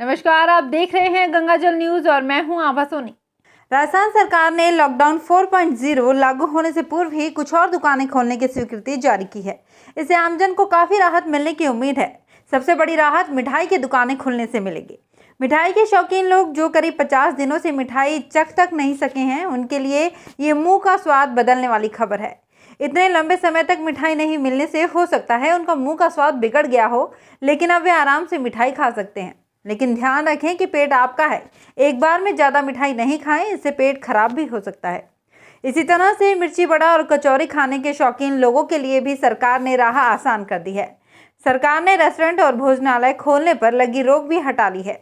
नमस्कार, आप देख रहे हैं गंगाजल न्यूज और मैं हूं आभा सोनी। राजस्थान सरकार ने लॉकडाउन 4.0 लागू होने से पूर्व ही कुछ और दुकानें खोलने की स्वीकृति जारी की है। इससे आमजन को काफी राहत मिलने की उम्मीद है। सबसे बड़ी राहत मिठाई की दुकानें खुलने से मिलेगी। मिठाई के शौकीन लोग जो करीब 50 दिनों से मिठाई चख तक नहीं सके हैं, उनके लिए ये मुंह का स्वाद बदलने वाली खबर है। इतने लंबे समय तक मिठाई नहीं मिलने से हो सकता है उनका मुंह का स्वाद बिगड़ गया हो, लेकिन अब वे आराम से मिठाई खा सकते हैं। लेकिन ध्यान रखें कि पेट आपका है। एक बार में ज़्यादा मिठाई नहीं खाएं, इससे पेट खराब भी हो सकता है। इसी तरह से मिर्ची बड़ा और कचौरी खाने के शौकीन लोगों के लिए भी सरकार ने राह आसान कर दी है। सरकार ने रेस्टोरेंट और भोजनालय खोलने पर लगी रोक भी हटा ली है।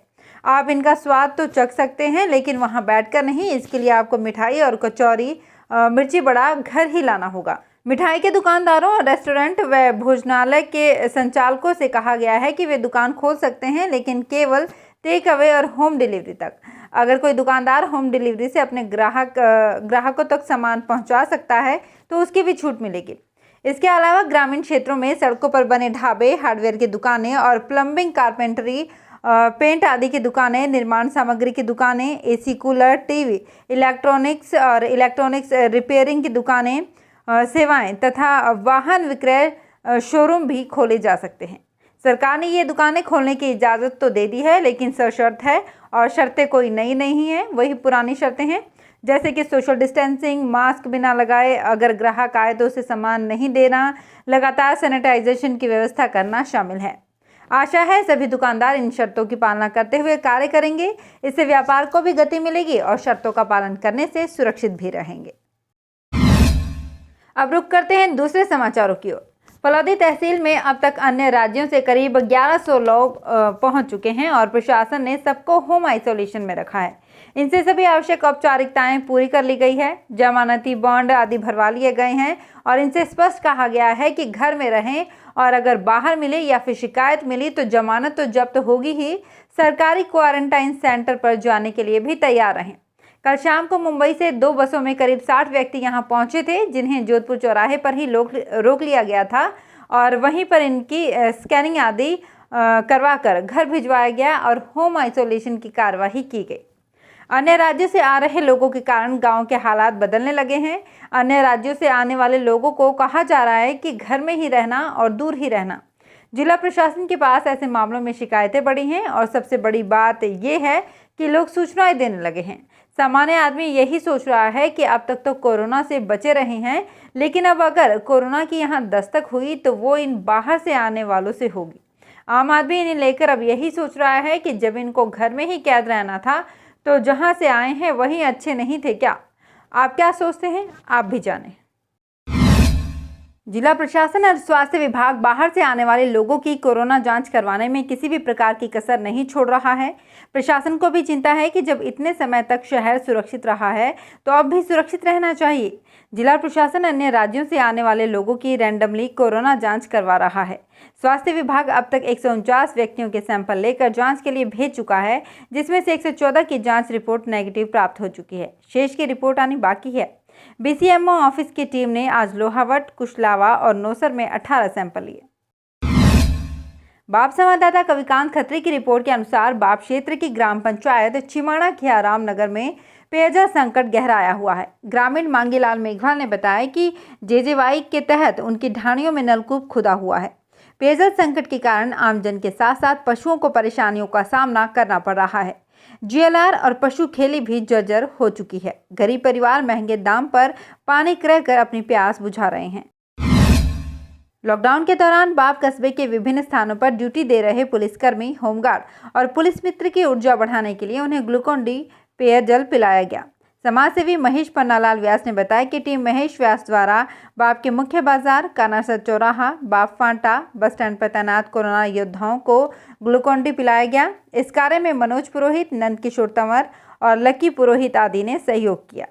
आप इनका स्वाद तो चख सकते हैं, लेकिन वहां बैठकर नहीं। इसके लिए आपको मिठाई और कचौरी, मिर्ची बड़ा घर ही लाना होगा। मिठाई के दुकानदारों और रेस्टोरेंट व भोजनालय के संचालकों से कहा गया है कि वे दुकान खोल सकते हैं, लेकिन केवल टेक अवे और होम डिलीवरी तक। अगर कोई दुकानदार होम डिलीवरी से अपने ग्राहकों तक सामान पहुंचा सकता है तो उसकी भी छूट मिलेगी। इसके अलावा ग्रामीण क्षेत्रों में सड़कों पर बने ढाबे, हार्डवेयर की दुकानें और प्लम्बिंग, कारपेंटरी, पेंट आदि की दुकानें, निर्माण सामग्री की दुकानें, AC, cooler, TV, electronics repairing की दुकानें, सेवाएं तथा वाहन विक्रय शोरूम भी खोले जा सकते हैं। सरकार ने ये दुकानें खोलने की इजाज़त तो दे दी है, लेकिन सशर्त है, और शर्तें कोई नई नहीं हैं, वही पुरानी शर्तें हैं। जैसे कि सोशल डिस्टेंसिंग, मास्क बिना लगाए अगर ग्राहक आए तो उसे सामान नहीं देना, लगातार सैनिटाइजेशन की व्यवस्था करना शामिल है। आशा है सभी दुकानदार इन शर्तों की पालना करते हुए कार्य करेंगे। इससे व्यापार को भी गति मिलेगी और शर्तों का पालन करने से सुरक्षित भी रहेंगे। अब रुक करते हैं दूसरे समाचारों की ओर। फलौदी तहसील में अब तक अन्य राज्यों से करीब 1100 लोग पहुंच चुके हैं और प्रशासन ने सबको होम आइसोलेशन में रखा है। इनसे सभी आवश्यक औपचारिकताएं पूरी कर ली गई है। जमानती बॉन्ड आदि भरवा लिए गए हैं और इनसे स्पष्ट कहा गया है कि घर में रहें, और अगर बाहर मिले या फिर शिकायत मिली तो जमानत तो जब्त होगी ही। सरकारी क्वारंटाइन सेंटर पर जाने के लिए भी तैयार रहें। कल शाम को मुंबई से 2 बसों में करीब 60 व्यक्ति यहां पहुंचे थे, जिन्हें जोधपुर चौराहे पर ही रोक लिया गया था और वहीं पर इनकी स्कैनिंग आदि करवाकर घर भिजवाया गया और होम आइसोलेशन की कार्रवाई की गई। अन्य राज्यों से आ रहे लोगों के कारण गांव के हालात बदलने लगे हैं। अन्य राज्यों से आने वाले लोगों को कहा जा रहा है कि घर में ही रहना और दूर ही रहना। जिला प्रशासन के पास ऐसे मामलों में शिकायतें बढ़ी हैं और सबसे बड़ी बात यह है कि लोग सूचनाएं देने लगे हैं। सामान्य आदमी यही सोच रहा है कि अब तक तो कोरोना से बचे रहे हैं, लेकिन अब अगर कोरोना की यहाँ दस्तक हुई तो वो इन बाहर से आने वालों से होगी। आम आदमी इन्हें लेकर अब यही सोच रहा है कि जब इनको घर में ही कैद रहना था तो जहाँ से आए हैं वहीं अच्छे नहीं थे क्या? आप क्या सोचते हैं? आप भी जानें। जिला प्रशासन और स्वास्थ्य विभाग बाहर से आने वाले लोगों की कोरोना जांच करवाने में किसी भी प्रकार की कसर नहीं छोड़ रहा है। प्रशासन को भी चिंता है कि जब इतने समय तक शहर सुरक्षित रहा है तो अब भी सुरक्षित रहना चाहिए। जिला प्रशासन अन्य राज्यों से आने वाले लोगों की रैंडमली कोरोना जांच करवा रहा है। स्वास्थ्य विभाग अब तक 149 व्यक्तियों के सैंपल लेकर जांच के लिए भेज चुका है, जिसमें से 114 की जांच रिपोर्ट नेगेटिव प्राप्त हो चुकी है। शेष की रिपोर्ट आनी बाकी है। बीसीएमओ ऑफिस की टीम ने आज लोहावट, कुशलावा और नौसर में 18 सैंपल लिए। बाप संवाददाता कविकांत खत्री की रिपोर्ट के अनुसार बाप क्षेत्र की ग्राम पंचायत चिमाणा खियाराम नगर में पेयजल संकट गहराया हुआ है। ग्रामीण मांगीलाल मेघवाल ने बताया कि जेजेवाई के तहत उनकी ढाणियों में नलकूप खुदा हुआ है। पेयजल संकट के कारण आमजन के साथ साथ पशुओं को परेशानियों का सामना करना पड़ रहा है। जीएलआर और पशु खेली भी जर्जर हो चुकी है। गरीब परिवार महंगे दाम पर पानी क्रय कर अपनी प्यास बुझा रहे हैं। लॉकडाउन के दौरान बाप कस्बे के विभिन्न स्थानों पर ड्यूटी दे रहे पुलिसकर्मी, होमगार्ड और पुलिस मित्र की ऊर्जा बढ़ाने के लिए उन्हें ग्लूकोन डी पेयजल पिलाया गया। समाजसेवी महेश पन्नालाल व्यास ने बताया कि टीम महेश व्यास द्वारा बाप के मुख्य बाजार, कानासर चौराहा, बाप फांटा बस स्टैंड पर तैनात कोरोना योद्धाओं को ग्लूकोन डी पिलाया गया। इस कार्य में मनोज पुरोहित, नंद किशोर तंवर और लकी पुरोहित आदि ने सहयोग किया।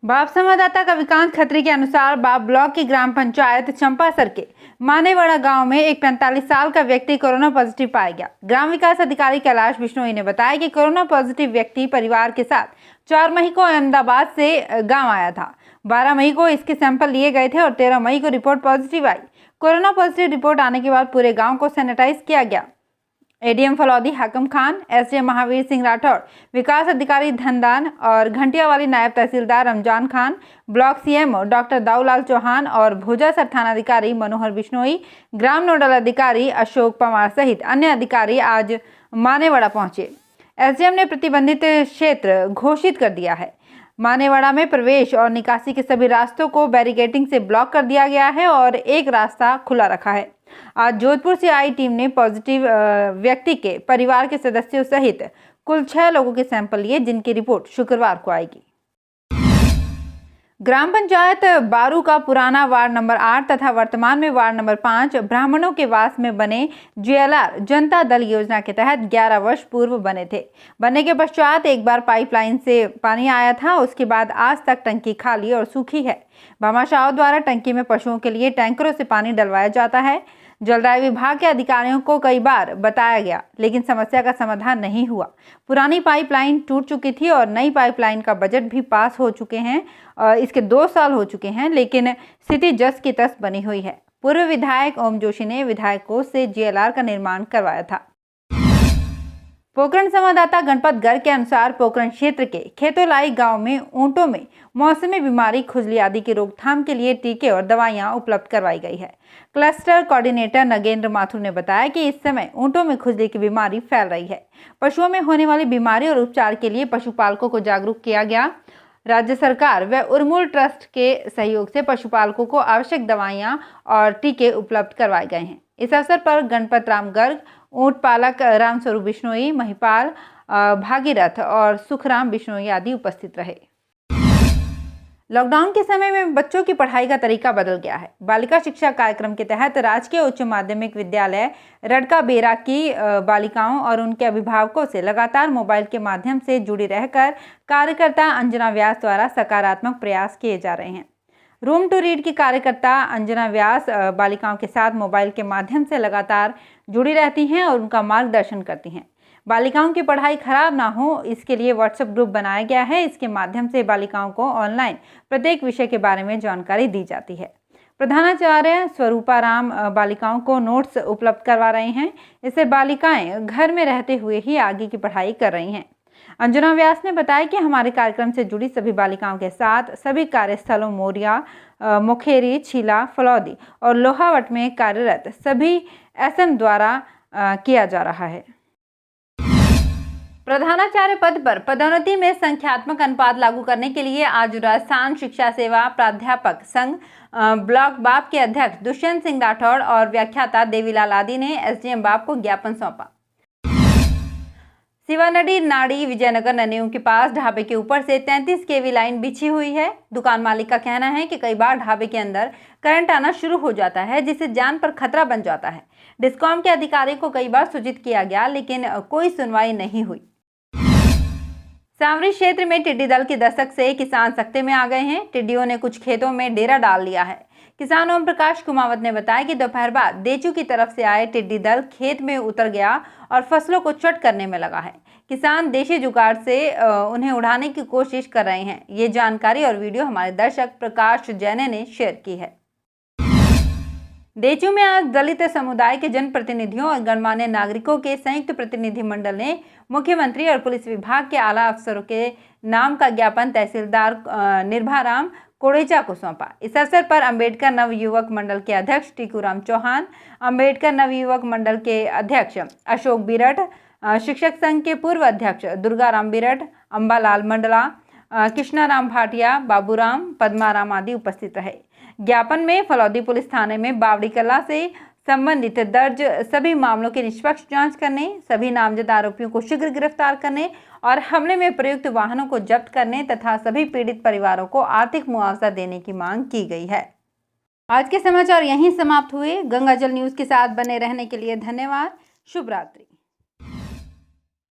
बाप संवाददाता कविकांत खत्री के अनुसार बाप ब्लॉक की ग्राम पंचायत चंपासर के मानेवाड़ा गांव में एक 45 साल का व्यक्ति कोरोना पॉजिटिव पाया गया। ग्राम विकास अधिकारी कैलाश बिश्नोई ने बताया कि कोरोना पॉजिटिव व्यक्ति परिवार के साथ 4 मई को अहमदाबाद से गांव आया था। 12 मई को इसके सैंपल लिए गए थे और 13 मई को रिपोर्ट पॉजिटिव आई। कोरोना पॉजिटिव रिपोर्ट आने के बाद पूरे गाँव को सैनिटाइज किया गया। एडीएम फलौदी हाकिम खान, एसडीएम महावीर सिंह राठौड़, विकास अधिकारी धनदान और घंटियावाली नायब तहसीलदार Ramzan Khan, block CMO doctor Daulal Chauhan और भोजासर थानाधिकारी मनोहर बिश्नोई, ग्राम नोडल अधिकारी अशोक पवार सहित अन्य अधिकारी आज मानेवाड़ा पहुंचे। एसडीएम ने प्रतिबंधित क्षेत्र घोषित कर दिया है। मानेवाड़ा में प्रवेश और निकासी के सभी रास्तों को बैरिकेडिंग से ब्लॉक कर दिया गया है और एक रास्ता खुला रखा है। आज जोधपुर से आई टीम ने पॉजिटिव व्यक्ति के परिवार के सदस्यों सहित कुल 6 लोगों के सैंपल लिए, जिनकी रिपोर्ट शुक्रवार को आएगी। ग्राम पंचायत बारू का पुराना वार्ड नंबर 8 तथा वर्तमान में वार्ड नंबर 5 ब्राह्मणों के वास में बने JLR जनता दल योजना के तहत 11 वर्ष पूर्व बने थे। बनने के पश्चात एक बार पाइपलाइन से पानी आया था, उसके बाद आज तक टंकी खाली और सूखी है। भामाशाहों द्वारा टंकी में पशुओं के लिए टैंकरों से पानी डलवाया जाता है। जलदाय विभाग के अधिकारियों को कई बार बताया गया, लेकिन समस्या का समाधान नहीं हुआ। पुरानी पाइपलाइन टूट चुकी थी और नई पाइपलाइन का बजट भी पास हो चुके हैं। इसके 2 साल हो चुके हैं, लेकिन स्थिति जस की तस बनी हुई है। पूर्व विधायक ओम जोशी ने विधायक कोष से JLR का निर्माण करवाया था। पोखरण संवाददाता गणपत गर्ग के अनुसार पोखरण क्षेत्र के खेतोलाई गांव में ऊंटों में मौसमी बीमारी, खुजली आदि की रोकथाम के लिए टीके और दवाइयां उपलब्ध करवाई गई है। क्लस्टर कोऑर्डिनेटर नगेंद्र माथुर ने बताया कि इस समय ऊंटों में खुजली की बीमारी फैल रही है। पशुओं में होने वाली बीमारी और उपचार के लिए पशुपालकों को जागरूक किया गया। राज्य सरकार व उर्मूल ट्रस्ट के सहयोग से पशुपालकों को आवश्यक दवाइयां और टीके उपलब्ध करवाए गए हैं। इस अवसर पर गणपत राम गर्ग, ऊंट पालक रामस्वरूप बिश्नोई, महिपाल भागीरथ और सुखराम बिश्नोई आदि उपस्थित रहे। लॉकडाउन के समय में बच्चों की पढ़ाई का तरीका बदल गया है। बालिका शिक्षा कार्यक्रम के तहत राजकीय उच्च माध्यमिक विद्यालय रडका बेरा की बालिकाओं और उनके अभिभावकों से लगातार मोबाइल के माध्यम से जुड़ी रहकर कार्यकर्ता अंजना व्यास द्वारा सकारात्मक प्रयास किए जा रहे हैं। रूम टू रीड की कार्यकर्ता अंजना व्यास बालिकाओं के साथ मोबाइल के माध्यम से लगातार जुड़ी रहती हैं और उनका मार्गदर्शन करती हैं। बालिकाओं की पढ़ाई खराब ना हो, इसके लिए व्हाट्सएप ग्रुप बनाया गया है। इसके माध्यम से बालिकाओं को ऑनलाइन प्रत्येक विषय के बारे में जानकारी दी जाती है। प्रधानाचार्य स्वरूपा राम बालिकाओं को नोट्स उपलब्ध करवा रहे हैं। इससे बालिकाएं घर में रहते हुए ही आगे की पढ़ाई कर रही हैं। अंजना व्यास ने बताया कि हमारे कार्यक्रम से जुड़ी सभी बालिकाओं के साथ सभी कार्यस्थलों मोरिया, मुखेरी, छीला, फलौदी और लोहावट में कार्यरत सभी SM द्वारा किया जा रहा है। प्रधानाचार्य पद पर पदोन्नति में संख्यात्मक अनुपात लागू करने के लिए आज राजस्थान शिक्षा सेवा प्राध्यापक संघ ब्लॉक बाप के अध्यक्ष दुष्यंत सिंह राठौड़ और व्याख्याता देवीलाल आदि ने SDM बाप को ज्ञापन सौंपा। शिवानदी नाड़ी विजयनगर ननियों के पास ढाबे के ऊपर से 33 kV लाइन बिछी हुई है। दुकान मालिक का कहना है कि कई बार ढाबे के अंदर करंट आना शुरू हो जाता है, जिससे जान पर खतरा बन जाता है। डिस्कॉम के अधिकारी को कई बार सूचित किया गया, लेकिन कोई सुनवाई नहीं हुई। सांवरी क्षेत्र में टिड्डी दल की दस्तक से किसान सकते में आ गए हैं। टिड्डियों ने कुछ खेतों में डेरा डाल लिया है। किसान ओम प्रकाश कुमावत ने बताया कि दोपहर बाद देचू की तरफ से आए टिड्डी दल खेत में उतर गया और फसलों को चट करने में लगा है। किसान देशी जुगाड़ से उन्हें उड़ाने की कोशिश कर रहे हैं। ये जानकारी और वीडियो हमारे दर्शक प्रकाश जैने ने शेयर की है। देचू में आज दलित समुदाय के जनप्रतिनिधियों और गणमान्य नागरिकों के संयुक्त प्रतिनिधि मंडल ने मुख्यमंत्री और पुलिस विभाग के आला अफसरों के नाम का ज्ञापन तहसीलदार निर्भाराम कोड़ेचा को सौंपा। इस अवसर पर अंबेडकर नवयुवक मंडल के अध्यक्ष टीकूराम चौहान, अंबेडकर नवयुवक मंडल के अध्यक्ष अशोक बिरट, शिक्षक संघ के पूर्व अध्यक्ष दुर्गाराम बिरट, अंबालाल मंडला, कृष्णाराम भाटिया, बाबूराम, पद्माराम आदि उपस्थित रहे। ज्ञापन में फलौदी पुलिस थाने में बावड़ी कला से संबंधित दर्ज सभी मामलों की निष्पक्ष जांच करने, सभी नामजद आरोपियों को शीघ्र गिरफ्तार करने और हमले में प्रयुक्त वाहनों को जब्त करने तथा सभी पीड़ित परिवारों को आर्थिक मुआवजा देने की मांग की गई है। आज के समाचार यहीं समाप्त हुए। गंगाजल न्यूज के साथ बने रहने के लिए धन्यवाद। शुभ रात्रि।